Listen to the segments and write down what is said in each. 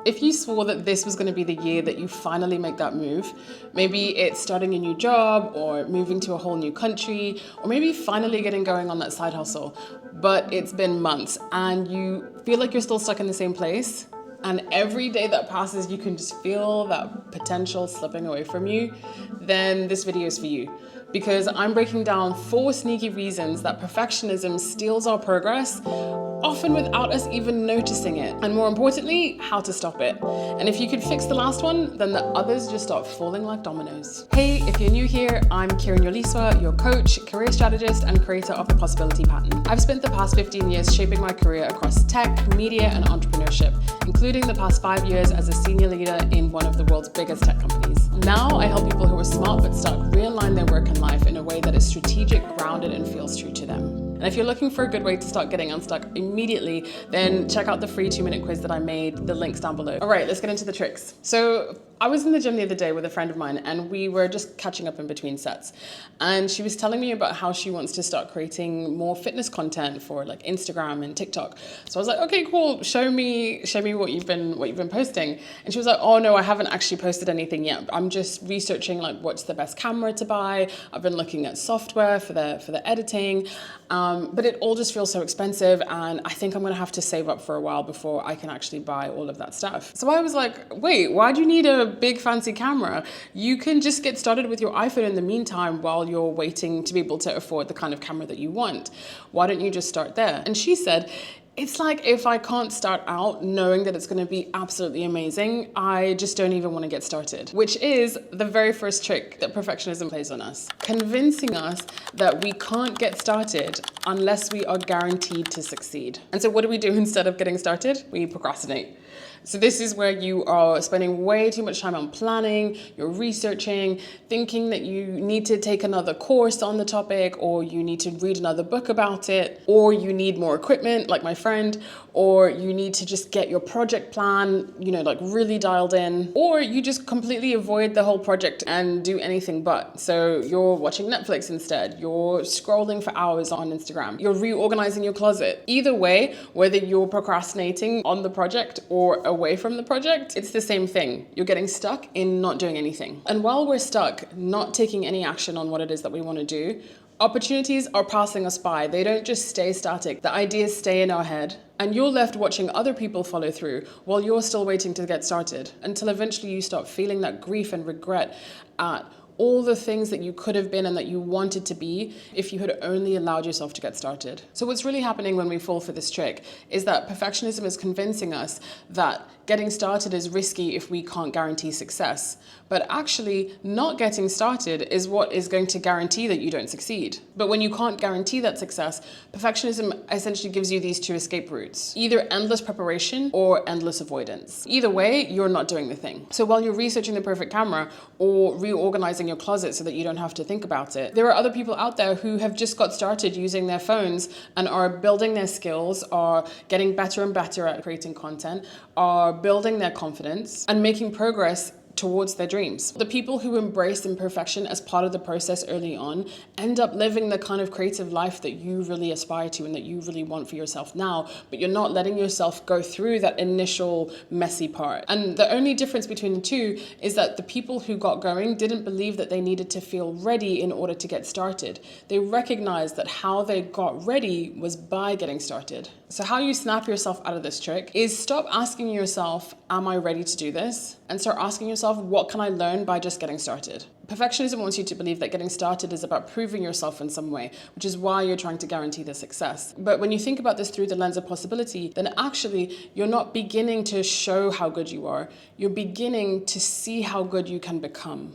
If you swore that this was going to be the year that you finally make that move, maybe it's starting a new job or moving to a whole new country, or maybe finally getting going on that side hustle, but it's been months and you feel like you're still stuck in the same place, and every day that passes you can just feel that potential slipping away from you, then this video is for you. Because I'm breaking down 4 sneaky reasons that perfectionism steals our progress, often without us even noticing it. And more importantly, how to stop it. And if you could fix the last one, then the others just start falling like dominoes. Hey, if you're new here, I'm Kieran Yoliswa, your coach, career strategist, and creator of the Possibility Pattern. I've spent the past 15 years shaping my career across tech, media, and entrepreneurship, including the past 5 years as a senior leader in one of the world's biggest tech companies. Now I help people who are smart but stuck realign their work and life in a way that is strategic, grounded, and feels true to them. And if you're looking for a good way to start getting unstuck immediately, then check out the free 2-minute quiz that I made. The link's down below. All right, let's get into the tricks. So I was in the gym the other day with a friend of mine and we were just catching up in between sets. And she was telling me about how she wants to start creating more fitness content for like Instagram and TikTok. So I was like, okay, cool. Show me what you've been posting. And she was like, oh no, I haven't actually posted anything yet. I'm just researching like what's the best camera to buy. I've been looking at software for the editing. But it all just feels so expensive and I think I'm gonna have to save up for a while before I can actually buy all of that stuff. So I was like, wait, why do you need a big fancy camera? You can just get started with your iPhone in the meantime while you're waiting to be able to afford the kind of camera that you want. Why don't you just start there? And she said, it's like if I can't start out knowing that it's going to be absolutely amazing, I just don't even want to get started. Which is the very first trick that perfectionism plays on us. Convincing us that we can't get started unless we are guaranteed to succeed. And so what do we do instead of getting started? We procrastinate. So this is where you are spending way too much time on planning, you're researching, thinking that you need to take another course on the topic, or you need to read another book about it, or you need more equipment, like my friend, or you need to just get your project plan, like really dialed in, or you just completely avoid the whole project and do anything but. So you're watching Netflix instead, you're scrolling for hours on Instagram, you're reorganizing your closet. Either way, whether you're procrastinating on the project or away from the project, it's the same thing. You're getting stuck in not doing anything. And while we're stuck, not taking any action on what it is that we want to do, opportunities are passing us by. They don't just stay static. The ideas stay in our head. And you're left watching other people follow through while you're still waiting to get started, until eventually you start feeling that grief and regret at all the things that you could have been and that you wanted to be if you had only allowed yourself to get started. So what's really happening when we fall for this trick is that perfectionism is convincing us that getting started is risky if we can't guarantee success. But actually, not getting started is what is going to guarantee that you don't succeed. But when you can't guarantee that success, perfectionism essentially gives you these 2 escape routes: either endless preparation or endless avoidance. Either way, you're not doing the thing. So while you're researching the perfect camera or reorganizing your closet so that you don't have to think about it, there are other people out there who have just got started using their phones and are building their skills, are getting better and better at creating content, are building their confidence and making progress towards their dreams. The people who embrace imperfection as part of the process early on end up living the kind of creative life that you really aspire to and that you really want for yourself now, but you're not letting yourself go through that initial messy part. And the only difference between the two is that the people who got going didn't believe that they needed to feel ready in order to get started. They recognized that how they got ready was by getting started. So how you snap yourself out of this trick is stop asking yourself, am I ready to do this? And start asking yourself, what can I learn by just getting started? Perfectionism wants you to believe that getting started is about proving yourself in some way, which is why you're trying to guarantee the success. But when you think about this through the lens of possibility, then actually you're not beginning to show how good you are. You're beginning to see how good you can become.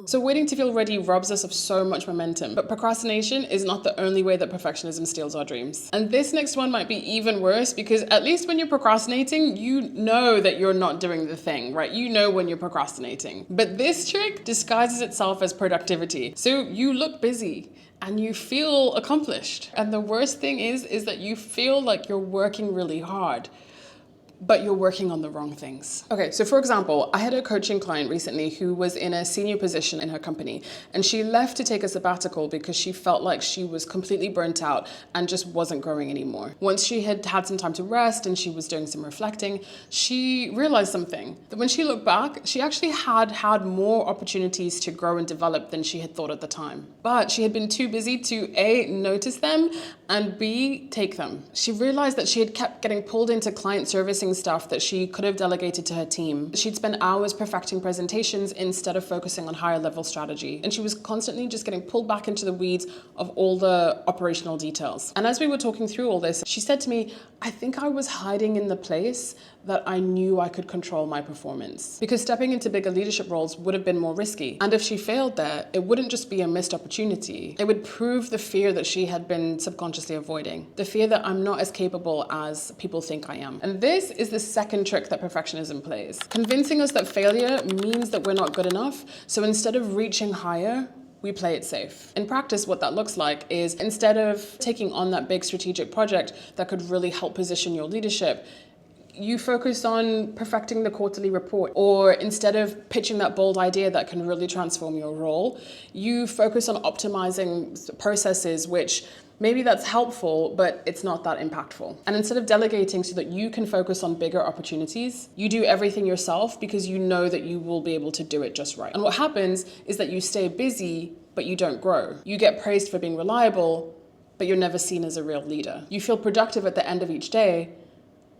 So waiting to feel ready robs us of so much momentum, but procrastination is not the only way that perfectionism steals our dreams. And this next one might be even worse because at least when you're procrastinating, you know that you're not doing the thing, right? You know when you're procrastinating. But this trick disguises itself as productivity. So you look busy and you feel accomplished. And the worst thing is that you feel like you're working really hard. but you're working on the wrong things. Okay, so for example, I had a coaching client recently who was in a senior position in her company, and she left to take a sabbatical because she felt like she was completely burnt out and just wasn't growing anymore. Once she had had some time to rest and she was doing some reflecting, she realized something, that when she looked back, she actually had more opportunities to grow and develop than she had thought at the time. But she had been too busy to A, notice them, and B, take them. She realized that she had kept getting pulled into client servicing stuff that she could have delegated to her team. She'd spent hours perfecting presentations instead of focusing on higher level strategy. And she was constantly just getting pulled back into the weeds of all the operational details. And as we were talking through all this, she said to me, I think I was hiding in the place that I knew I could control my performance. Because stepping into bigger leadership roles would have been more risky. And if she failed there, it wouldn't just be a missed opportunity. It would prove the fear that she had been subconsciously avoiding. The fear that I'm not as capable as people think I am. And this is the second trick that perfectionism plays. Convincing us that failure means that we're not good enough. So instead of reaching higher, we play it safe. In practice, what that looks like is instead of taking on that big strategic project that could really help position your leadership, you focus on perfecting the quarterly report, or instead of pitching that bold idea that can really transform your role, you focus on optimizing processes, which maybe that's helpful, but it's not that impactful. And instead of delegating so that you can focus on bigger opportunities, you do everything yourself because you know that you will be able to do it just right. And what happens is that you stay busy, but you don't grow. You get praised for being reliable, but you're never seen as a real leader. You feel productive at the end of each day,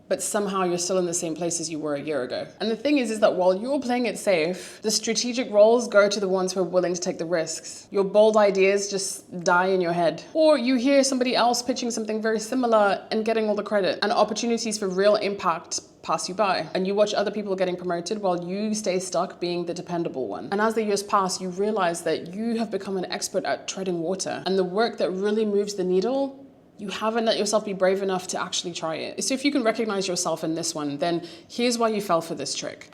but somehow you're still in the same place as you were a year ago. And the thing is that while you're playing it safe, the strategic roles go to the ones who are willing to take the risks. Your bold ideas just die in your head. Or you hear somebody else pitching something very similar and getting all the credit, and opportunities for real impact pass you by. And you watch other people getting promoted while you stay stuck being the dependable one. And as the years pass, you realize that you have become an expert at treading water. And the work that really moves the needle, you haven't let yourself be brave enough to actually try it. So if you can recognize yourself in this one, then here's why you fell for this trick.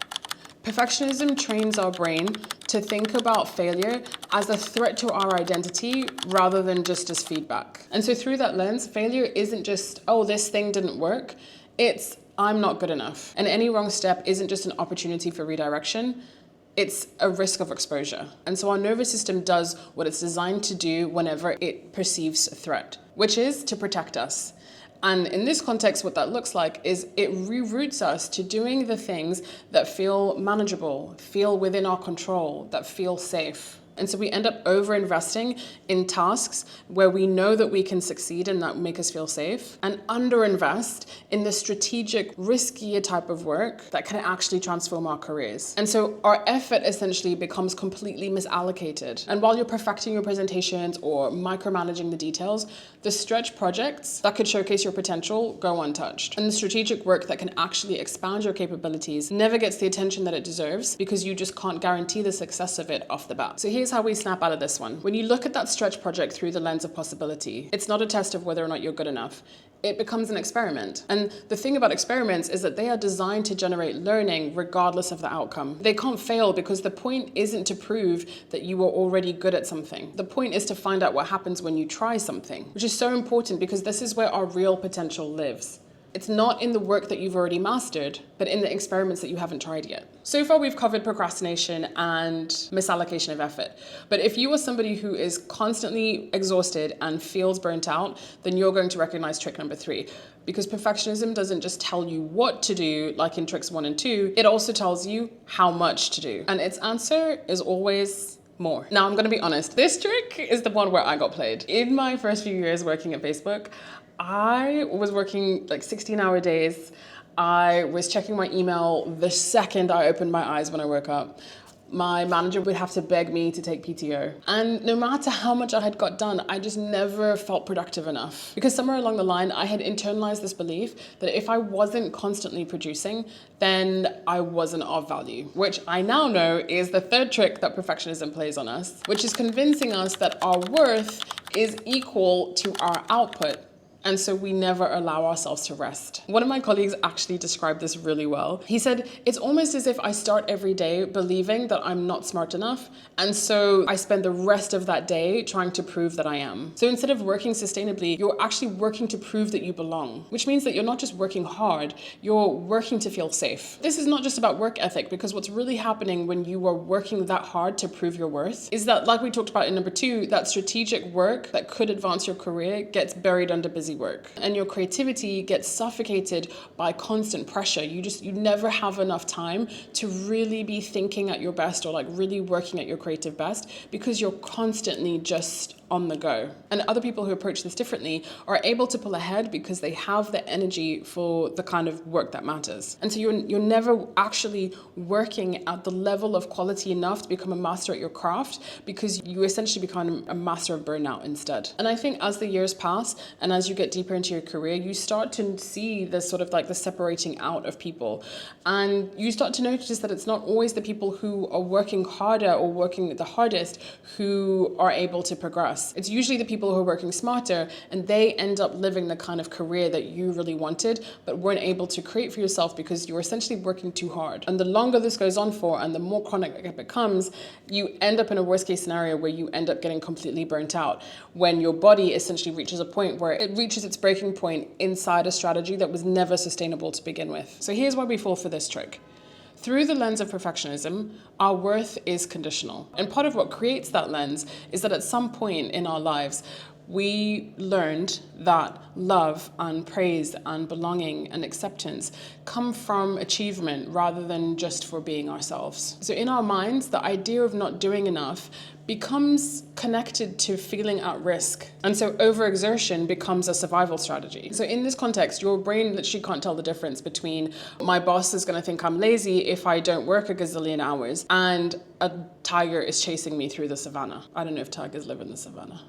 Perfectionism trains our brain to think about failure as a threat to our identity rather than just as feedback. And so through that lens, failure isn't just, oh, this thing didn't work. It's, I'm not good enough. And any wrong step isn't just an opportunity for redirection. It's a risk of exposure. And so our nervous system does what it's designed to do whenever it perceives a threat, which is to protect us. And in this context, what that looks like is it reroutes us to doing the things that feel manageable, feel within our control, that feel safe. And so we end up over-investing in tasks where we know that we can succeed and that make us feel safe, and under-invest in the strategic, riskier type of work that can actually transform our careers. And so our effort essentially becomes completely misallocated. And while you're perfecting your presentations or micromanaging the details, the stretch projects that could showcase your potential go untouched. And the strategic work that can actually expand your capabilities never gets the attention that it deserves because you just can't guarantee the success of it off the bat. So here's how we snap out of this one. When you look at that stretch project through the lens of possibility, it's not a test of whether or not you're good enough. It becomes an experiment. And the thing about experiments is that they are designed to generate learning regardless of the outcome. They can't fail because the point isn't to prove that you are already good at something. The point is to find out what happens when you try something, which is so important because this is where our real potential lives. It's not in the work that you've already mastered, but in the experiments that you haven't tried yet. So far, we've covered procrastination and misallocation of effort. But if you are somebody who is constantly exhausted and feels burnt out, then you're going to recognize trick number 3. Because perfectionism doesn't just tell you what to do, like in tricks 1 and 2, it also tells you how much to do. And its answer is always more. Now, I'm going to be honest. This trick is the one where I got played. In my first few years working at Facebook, I was working like 16-hour days. I was checking my email the second I opened my eyes when I woke up. My manager would have to beg me to take PTO. And no matter how much I had got done, I just never felt productive enough. Because somewhere along the line, I had internalized this belief that if I wasn't constantly producing, then I wasn't of value. Which I now know is the third trick that perfectionism plays on us, which is convincing us that our worth is equal to our output. And so we never allow ourselves to rest. One of my colleagues actually described this really well. He said, it's almost as if I start every day believing that I'm not smart enough. And so I spend the rest of that day trying to prove that I am. So instead of working sustainably, you're actually working to prove that you belong, which means that you're not just working hard, you're working to feel safe. This is not just about work ethic, because what's really happening when you are working that hard to prove your worth is that, like we talked about in number 2, that strategic work that could advance your career gets buried under busy work. And your creativity gets suffocated by constant pressure. You never have enough time to really be thinking at your best or like really working at your creative best, because you're constantly just on the go. And other people who approach this differently are able to pull ahead because they have the energy for the kind of work that matters. And so you're never actually working at the level of quality enough to become a master at your craft, because you essentially become a master of burnout instead. And I think as the years pass and as you get deeper into your career, you start to see this sort of like the separating out of people. And you start to notice that it's not always the people who are working harder or working the hardest who are able to progress. It's usually the people who are working smarter, and they end up living the kind of career that you really wanted but weren't able to create for yourself because you were essentially working too hard. And the longer this goes on for and the more chronic it becomes, you end up in a worst case scenario where you end up getting completely burnt out, when your body essentially reaches a point where it reaches its breaking point inside a strategy that was never sustainable to begin with. So here's why we fall for this trick. Through the lens of perfectionism, our worth is conditional. And part of what creates that lens is that at some point in our lives, we learned that love and praise and belonging and acceptance come from achievement rather than just for being ourselves. So in our minds, the idea of not doing enough becomes connected to feeling at risk. And so overexertion becomes a survival strategy. So in this context, your brain literally can't tell the difference between my boss is going to think I'm lazy if I don't work a gazillion hours and a tiger is chasing me through the savannah. I don't know if tigers live in the savannah.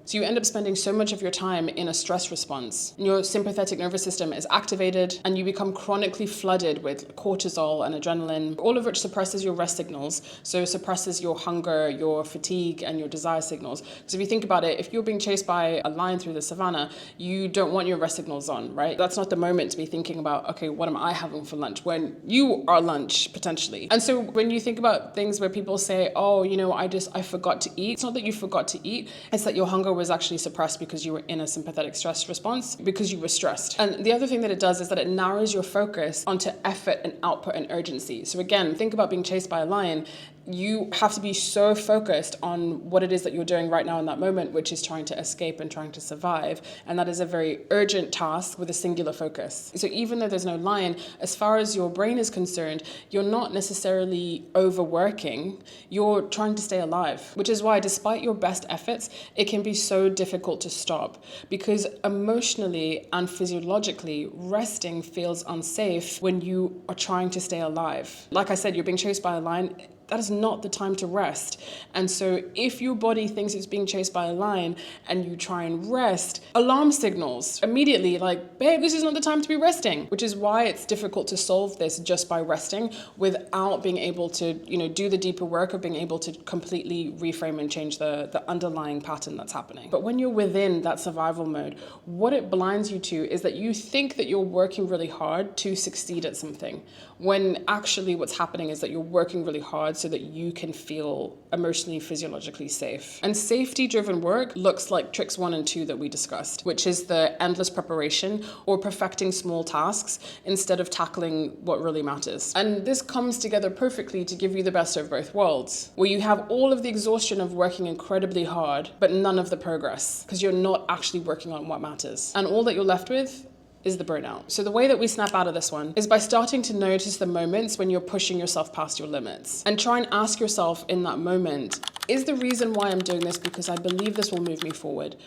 So you end up spending so much of your time in a stress response. Your sympathetic nervous system is activated and you become chronically flooded with cortisol and adrenaline, all of which suppresses your rest signals. So suppresses your hunger, your fatigue, and your desire signals. Because if you think about it, if you're being chased by a lion through the savannah, you don't want your rest signals on, right? That's not the moment to be thinking about, okay, what am I having for lunch? When you are lunch, potentially. And so when you think about things where people say, oh, I forgot to eat. It's not that you forgot to eat, it's that your hunger was actually suppressed because you were in a sympathetic stress response, because you were stressed. And the other thing that it does is that it narrows your focus onto effort and output and urgency. So again, think about being chased by a lion. You have to be so focused on what it is that you're doing right now in that moment, which is trying to escape and trying to survive. And that is a very urgent task with a singular focus. So even though there's no lion, as far as your brain is concerned, you're not necessarily overworking, you're trying to stay alive, which is why despite your best efforts, it can be so difficult to stop, because emotionally and physiologically, resting feels unsafe when you are trying to stay alive. Like I said, you're being chased by a lion. That is not the time to rest. And so if your body thinks it's being chased by a lion and you try and rest, alarm signals immediately like, babe, this is not the time to be resting, which is why it's difficult to solve this just by resting without being able to, do the deeper work of being able to completely reframe and change the underlying pattern that's happening. But when you're within that survival mode, what it blinds you to is that you think that you're working really hard to succeed at something, when actually what's happening is that you're working really hard so that you can feel emotionally, physiologically safe. And safety-driven work looks like tricks 1 and 2 that we discussed, which is the endless preparation or perfecting small tasks instead of tackling what really matters. And this comes together perfectly to give you the best of both worlds, where you have all of the exhaustion of working incredibly hard, but none of the progress, because you're not actually working on what matters. And all that you're left with is the burnout. So the way that we snap out of this one is by starting to notice the moments when you're pushing yourself past your limits, and try and ask yourself in that moment, is the reason why I'm doing this because I believe this will move me forward,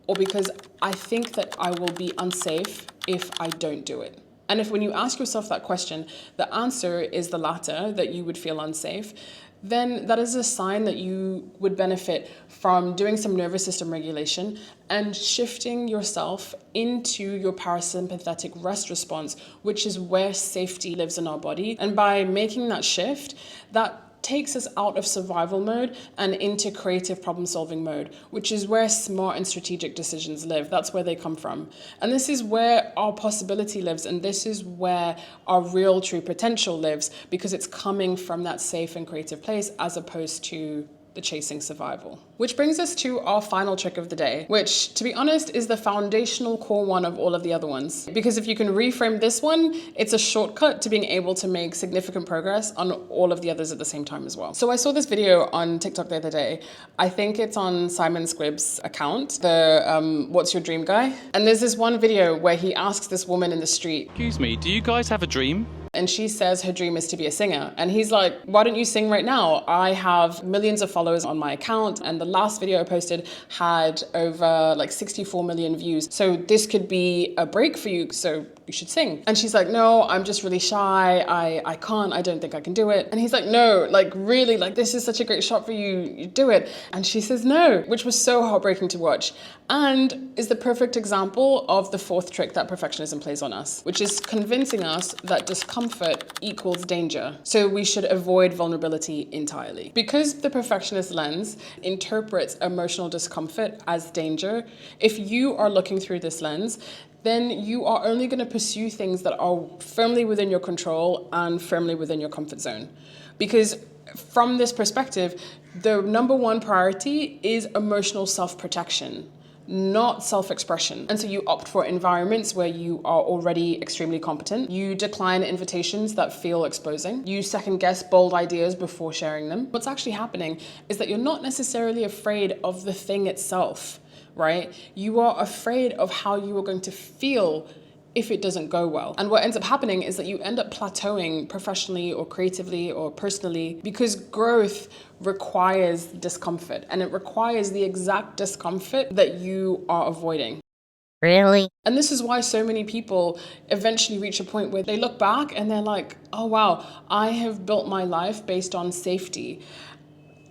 or because I think that I will be unsafe if I don't do it? And if when you ask yourself that question, the answer is the latter, that you would feel unsafe, then that is a sign that you would benefit from doing some nervous system regulation and shifting yourself into your parasympathetic rest response, which is where safety lives in our body. And by making that shift, that takes us out of survival mode and into creative problem-solving mode, which is where smart and strategic decisions live. That's where they come from. And this is where our possibility lives, and this is where our real true potential lives, because it's coming from that safe and creative place as opposed to the chasing survival. Which brings us to our final trick of the day, which, to be honest, is the foundational core one of all of the other ones. Because if you can reframe this one, it's a shortcut to being able to make significant progress on all of the others at the same time as well. So I saw this video on TikTok the other day. I think it's on Simon Squibb's account, the What's Your Dream guy? And there's this one video where he asks this woman in the street, "Excuse me, do you guys have a dream?" And she says her dream is to be a singer. And he's like, why don't you sing right now? I have millions of followers on my account. And the last video I posted had over like 64 million views. So this could be a break for you. So you should sing. And she's like, no, I'm just really shy. I can't, I don't think I can do it. And he's like, no, like really, like this is such a great shot for you. You do it. And she says no, which was so heartbreaking to watch. And is the perfect example of the fourth trick that perfectionism plays on us, which is convincing us that discomfort equals danger. So we should avoid vulnerability entirely. Because the perfectionist lens interprets emotional discomfort as danger, if you are looking through this lens, then you are only going to pursue things that are firmly within your control and firmly within your comfort zone. Because from this perspective, the number one priority is emotional self-protection, not self-expression. And so you opt for environments where you are already extremely competent. You decline invitations that feel exposing. You second guess bold ideas before sharing them. What's actually happening is that you're not necessarily afraid of the thing itself, right? You are afraid of how you are going to feel if it doesn't go well. And what ends up happening is that you end up plateauing professionally or creatively or personally, because growth requires discomfort, and it requires the exact discomfort that you are avoiding. Really? And this is why so many people eventually reach a point where they look back and they're like, oh wow, I have built my life based on safety,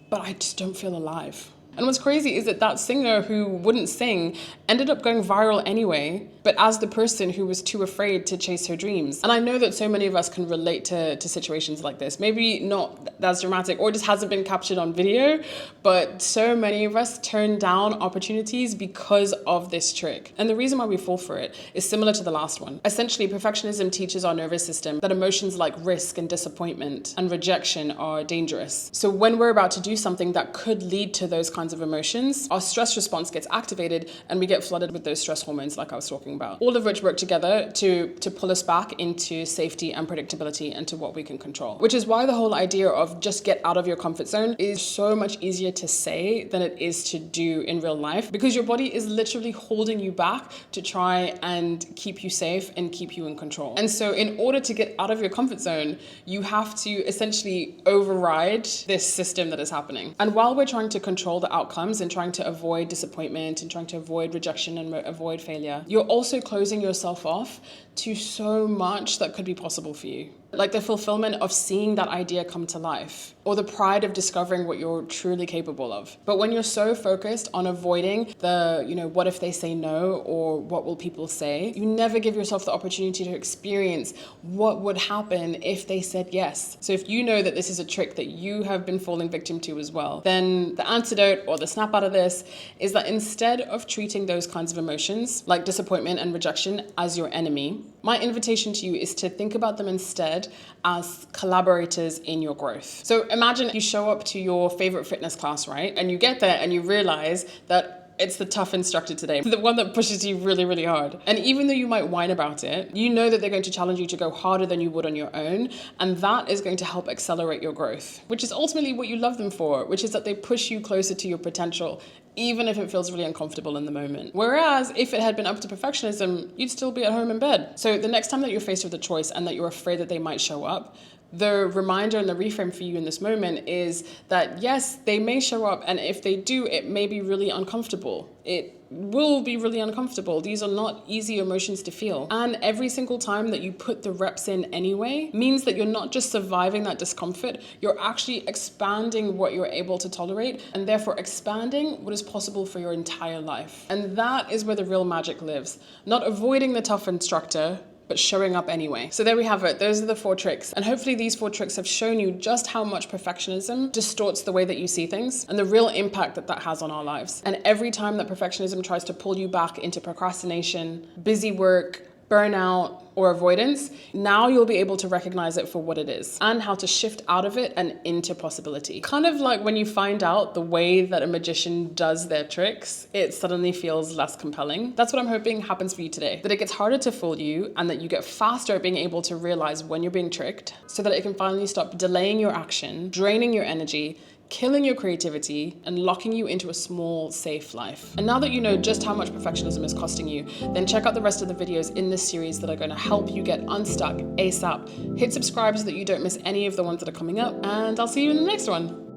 but I just don't feel alive. And what's crazy is that that singer who wouldn't sing ended up going viral anyway, but as the person who was too afraid to chase her dreams. And I know that so many of us can relate to situations like this. Maybe not as dramatic, or just hasn't been captured on video, but so many of us turn down opportunities because of this trick. And the reason why we fall for it is similar to the last one. Essentially, perfectionism teaches our nervous system that emotions like risk and disappointment and rejection are dangerous. So when we're about to do something that could lead to those kinds of emotions, our stress response gets activated and we get flooded with those stress hormones like I was talking about, all of which work together to pull us back into safety and predictability and to what we can control. Which is why the whole idea of just get out of your comfort zone is so much easier to say than it is to do in real life, because your body is literally holding you back to try and keep you safe and keep you in control. And so in order to get out of your comfort zone, you have to essentially override this system that is happening. And while we're trying to control the outcomes and trying to avoid disappointment and trying to avoid rejection and avoid failure, you're also closing yourself off to so much that could be possible for you. Like the fulfillment of seeing that idea come to life, or the pride of discovering what you're truly capable of. But when you're so focused on avoiding the, what if they say no, or what will people say, you never give yourself the opportunity to experience what would happen if they said yes. So if you know that this is a trick that you have been falling victim to as well, then the antidote or the snap out of this is that instead of treating those kinds of emotions like disappointment and rejection as your enemy, my invitation to you is to think about them instead as collaborators in your growth. So imagine you show up to your favorite fitness class, right? And you get there and you realize that it's the tough instructor today, the one that pushes you really, really hard. And even though you might whine about it, you know that they're going to challenge you to go harder than you would on your own. And that is going to help accelerate your growth, which is ultimately what you love them for, which is that they push you closer to your potential, even if it feels really uncomfortable in the moment. Whereas if it had been up to perfectionism, you'd still be at home in bed. So the next time that you're faced with a choice and that you're afraid that they might show up, the reminder and the reframe for you in this moment is that yes, they may show up, and if they do, it may be really uncomfortable. It will be really uncomfortable. These are not easy emotions to feel. And every single time that you put the reps in anyway means that you're not just surviving that discomfort, you're actually expanding what you're able to tolerate, and therefore expanding what is possible for your entire life. And that is where the real magic lives. Not avoiding the tough instructor, but showing up anyway. So there we have it. Those are the 4 tricks. And hopefully these 4 tricks have shown you just how much perfectionism distorts the way that you see things and the real impact that that has on our lives. And every time that perfectionism tries to pull you back into procrastination, busy work, burnout, or avoidance, now you'll be able to recognize it for what it is and how to shift out of it and into possibility. Kind of like when you find out the way that a magician does their tricks, it suddenly feels less compelling. That's what I'm hoping happens for you today, that it gets harder to fool you and that you get faster at being able to realize when you're being tricked so that it can finally stop delaying your action, draining your energy, killing your creativity, and locking you into a small, safe life. And now that you know just how much perfectionism is costing you, then check out the rest of the videos in this series that are going to help you get unstuck ASAP. Hit subscribe so that you don't miss any of the ones that are coming up, and I'll see you in the next one.